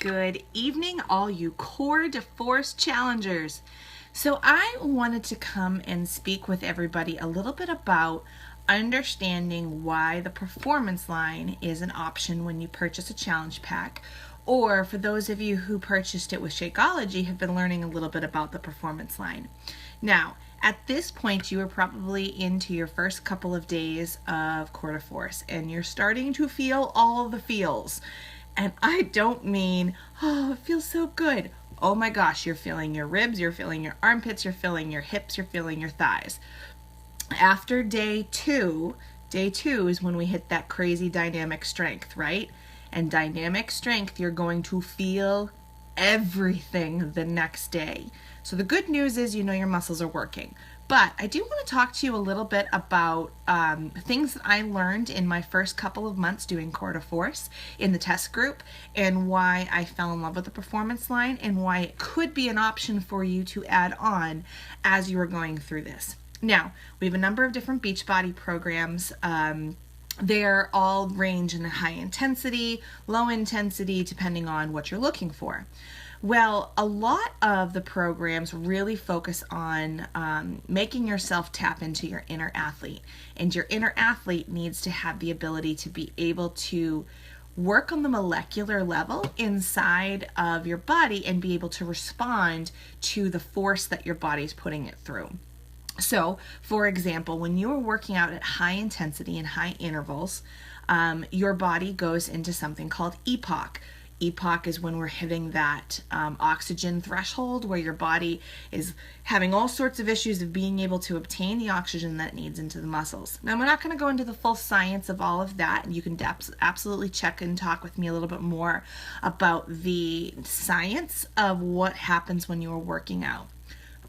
Good evening, all you Core de Force challengers. So I wanted to come and speak with everybody a little bit about understanding why the performance line is an option when you purchase a challenge pack, or for those of you who purchased it with Shakeology have been learning a little bit about the performance line. Now, at this point, you are probably into your first couple of days of Core de Force, and you're starting to feel all the feels. And I don't mean, oh, it feels so good. Oh my gosh, you're feeling your ribs, you're feeling your armpits, you're feeling your hips, you're feeling your thighs. After day two is when we hit that crazy dynamic strength, right? And dynamic strength, you're going to feel everything the next day. So the good news is you know your muscles are working. But I do want to talk to you a little bit about things that I learned in my first couple of months doing Core de Force in the test group, and why I fell in love with the performance line and why it could be an option for you to add on as you are going through this. Now, we have a number of different Beachbody programs. They're all range in high intensity, low intensity, depending on what you're looking for. Well, a lot of the programs really focus on making yourself tap into your inner athlete. And your inner athlete needs to have the ability to be able to work on the molecular level inside of your body and be able to respond to the force that your body's putting it through. So, for example, when you are working out at high intensity and high intervals, your body goes into something called EPOC. EPOC is when we're hitting that oxygen threshold where your body is having all sorts of issues of being able to obtain the oxygen that it needs into the muscles. Now, we're not going to go into the full science of all of that, and you can absolutely check and talk with me a little bit more about the science of what happens when you are working out.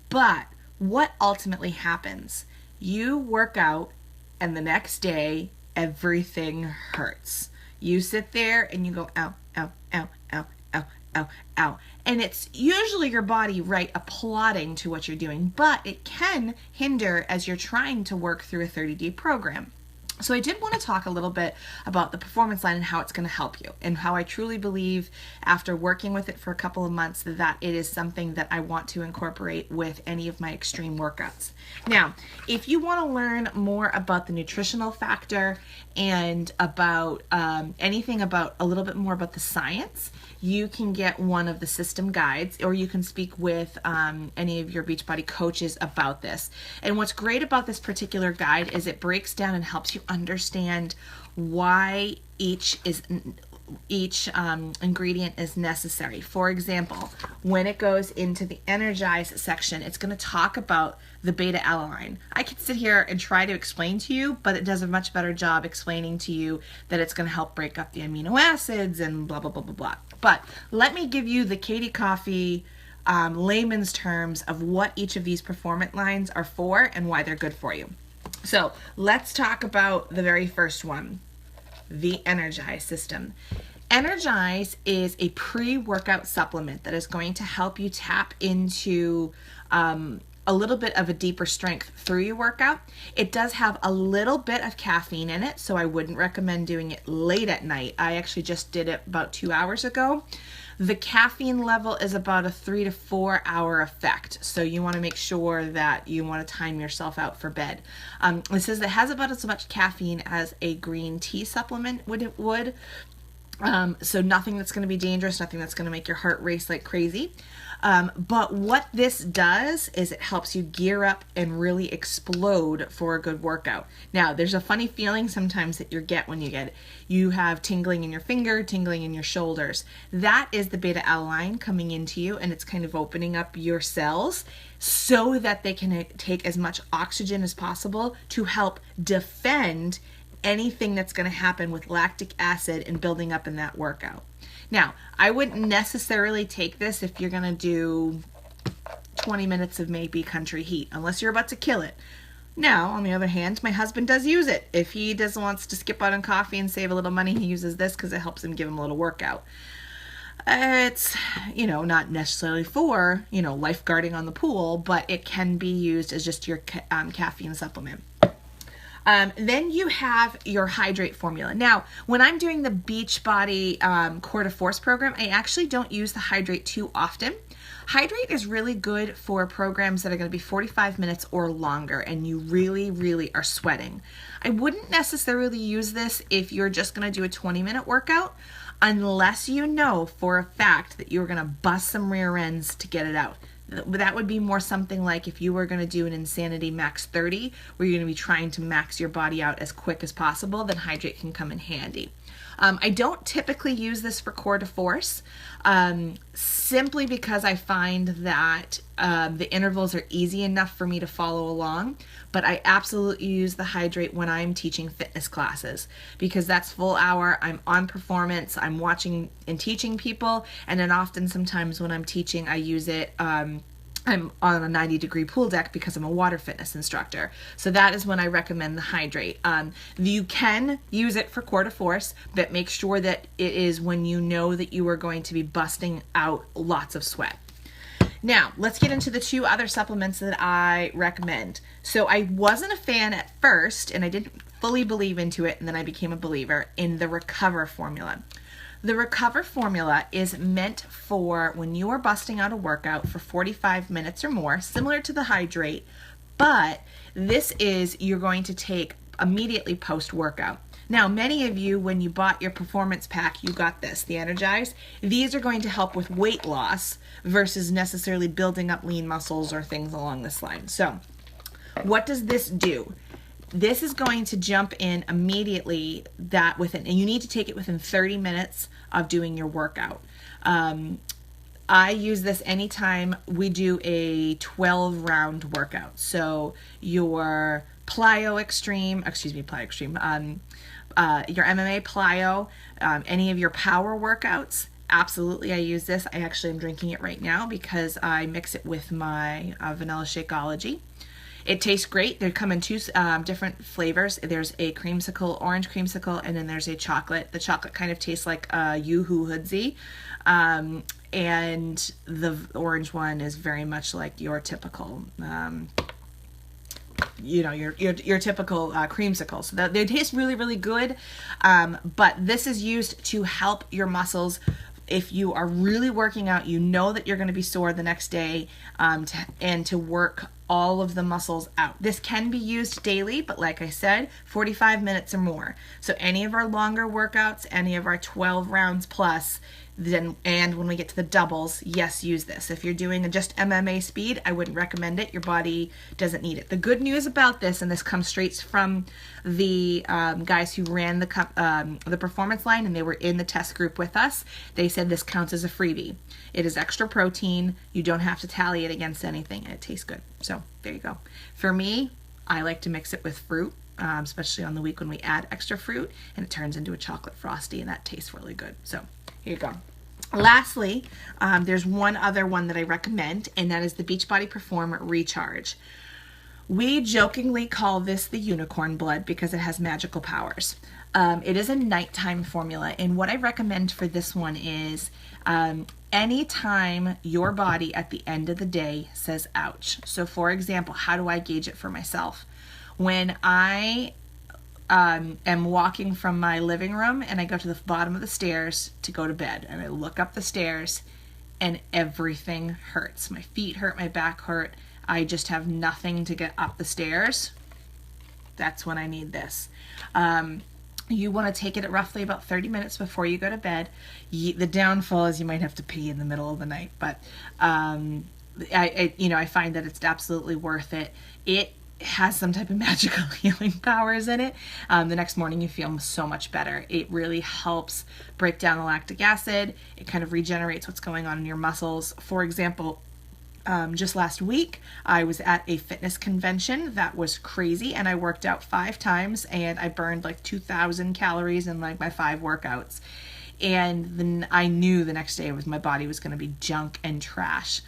But what ultimately happens? You work out, and the next day, everything hurts. You sit there and you go, ow, ow, ow, ow, ow, ow, ow. And it's usually your body, right, applauding to what you're doing, but it can hinder as you're trying to work through a 30-day program. So I did want to talk a little bit about the performance line and how it's going to help you, and how I truly believe after working with it for a couple of months that it is something that I want to incorporate with any of my extreme workouts. Now, if you want to learn more about the nutritional factor and about anything about a little bit more about the science, you can get one of the system guides, or you can speak with any of your Beachbody coaches about this. And what's great about this particular guide is it breaks down and helps you understand why each ingredient is necessary. For example, when it goes into the energize section, it's going to talk about the beta alanine. I could sit here and try to explain to you, but it does a much better job explaining to you that it's going to help break up the amino acids and blah, blah, blah, blah, blah. But let me give you the Katie Coffee layman's terms of what each of these performance lines are for and why they're good for you. So let's talk about the very first one, the Energize system. Energize is a pre-workout supplement that is going to help you tap into a little bit of a deeper strength through your workout. It does have a little bit of caffeine in it, so I wouldn't recommend doing it late at night. I actually just did it about 2 hours ago. The caffeine level is about a 3 to 4 hour effect, so you want to make sure that you want to time yourself out for bed. It says it has about as much caffeine as a green tea supplement would. So nothing that's going to be dangerous, nothing that's going to make your heart race like crazy. But what this does is it helps you gear up and really explode for a good workout. Now, there's a funny feeling sometimes that you get when you get it. You have tingling in your finger, tingling in your shoulders. That is the beta alanine coming into you, and it's kind of opening up your cells so that they can take as much oxygen as possible to help defend anything that's going to happen with lactic acid and building up in that workout. Now, I wouldn't necessarily take this if you're going to do 20 minutes of maybe country heat, unless you're about to kill it. Now, on the other hand, my husband does use it. If he wants to skip out on coffee and save a little money, he uses this because it helps him give him a little workout. It's, not necessarily for, lifeguarding on the pool, but it can be used as just your caffeine supplement. Then you have your Hydrate formula. Now, when I'm doing the Beachbody Core to Force program, I actually don't use the Hydrate too often. Hydrate is really good for programs that are going to be 45 minutes or longer and you really, really are sweating. I wouldn't necessarily use this if you're just going to do a 20-minute workout, unless you know for a fact that you're going to bust some rear ends to get it out. That would be more something like if you were going to do an Insanity Max 30, where you're going to be trying to max your body out as quick as possible, then Hydrate can come in handy. I don't typically use this for Core to Force, simply because I find that the intervals are easy enough for me to follow along, but I absolutely use the Hydrate when I'm teaching fitness classes, because that's full hour, I'm on performance, I'm watching and teaching people, and then often sometimes when I'm teaching I use it, I'm on a 90-degree pool deck because I'm a water fitness instructor. So that is when I recommend the Hydrate. You can use it for Core to Force, but make sure that it is when you know that you are going to be busting out lots of sweat. Now, let's get into the two other supplements that I recommend. So I wasn't a fan at first, and I didn't fully believe into it, and then I became a believer in the Recover formula. The Recover formula is meant for when you are busting out a workout for 45 minutes or more, similar to the Hydrate, but this is you're going to take immediately post-workout. Now, many of you, when you bought your performance pack, you got this, the Energize. These are going to help with weight loss versus necessarily building up lean muscles or things along this line. So, what does this do? This is going to jump in immediately and you need to take it within 30 minutes of doing your workout. I use this anytime we do a 12-round workout. So your Plyo Extreme, your MMA Plyo, any of your power workouts, absolutely I use this. I actually am drinking it right now because I mix it with my vanilla Shakeology. It tastes great. They come in two different flavors. There's a creamsicle, orange creamsicle, and then there's a chocolate. The chocolate kind of tastes like Yoo-Hoo Hoodsy, and the orange one is very much like your typical, your typical creamsicle. So they taste really, really good, but this is used to help your muscles. If you are really working out, you know that you're going to be sore the next day, and to work all of the muscles out. This can be used daily, but like I said, 45 minutes or more. So any of our longer workouts, any of our 12 rounds plus, and when we get to the doubles, yes, use this. If you're doing just MMA speed, I wouldn't recommend it. Your body doesn't need it. The good news about this, and this comes straight from the guys who ran the performance line, and they were in the test group with us, they said this counts as a freebie. It is extra protein. You don't have to tally it against anything, and it tastes good. So there you go. For me, I like to mix it with fruit, especially on the week when we add extra fruit, and it turns into a chocolate frosty, and that tastes really good. So here you go. Lastly, there's one other one that I recommend, and that is the Beachbody Perform Recharge. We jokingly call this the unicorn blood because it has magical powers. It is a nighttime formula, and what I recommend for this one is anytime your body at the end of the day says ouch. So for example, how do I gauge it for myself? When I am walking from my living room and I go to the bottom of the stairs to go to bed, and I look up the stairs and everything hurts. My feet hurt, my back hurt. I just have nothing to get up the stairs. That's when I need this. You want to take it at roughly about 30 minutes before you go to bed. The downfall is you might have to pee in the middle of the night, but I find that it's absolutely worth it. It has some type of magical healing powers in it. The next morning you feel so much better. It really helps break down the lactic acid. It kind of regenerates what's going on in your muscles. For example, just last week, I was at a fitness convention that was crazy, and I worked out 5 times, and I burned like 2,000 calories in like my 5 workouts. And then I knew the next day my body was going to be junk and trash.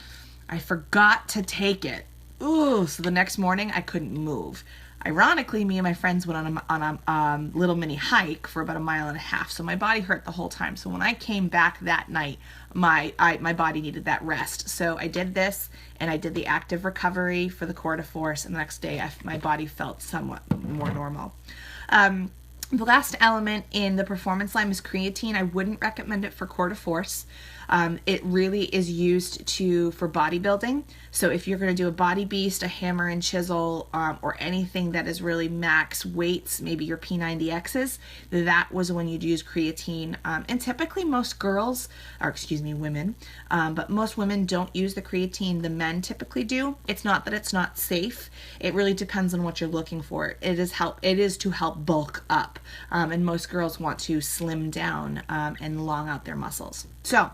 I forgot to take it. Ooh, so the next morning I couldn't move. Ironically, me and my friends went on a little mini hike for about 1.5 miles, so my body hurt the whole time. So when I came back that night, my body needed that rest. So I did this, and I did the active recovery for the core de force, and the next day my body felt somewhat more normal. The last element in the performance line is creatine. I wouldn't recommend it for core de force. It really is used for bodybuilding. So if you're going to do a body beast, a hammer and chisel, or anything that is really max weights, maybe your P90Xs, that was when you'd use creatine. And typically most girls, or excuse me, women, but most women don't use the creatine. The men typically do. It's not that it's not safe. It really depends on what you're looking for. It is to help bulk up. And most girls want to slim down and long out their muscles. So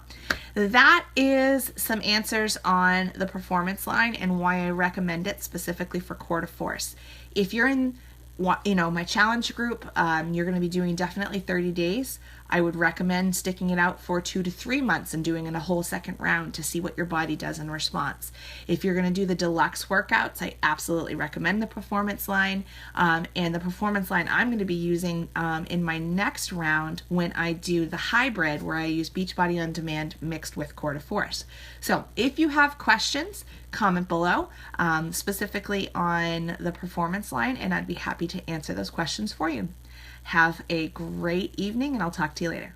that is some answers on the performance line and why I recommend it specifically for core de force. If you're in my challenge group, you're going to be doing definitely 30 days. I would recommend sticking it out for 2 to 3 months and doing a whole second round to see what your body does in response. If you're going to do the deluxe workouts, I absolutely recommend the performance line. And the performance line I'm going to be using in my next round when I do the hybrid, where I use Beachbody On Demand mixed with core de force. So if you have questions, comment below, specifically on the performance line, and I'd be happy to answer those questions for you. Have a great evening, and I'll talk to you later.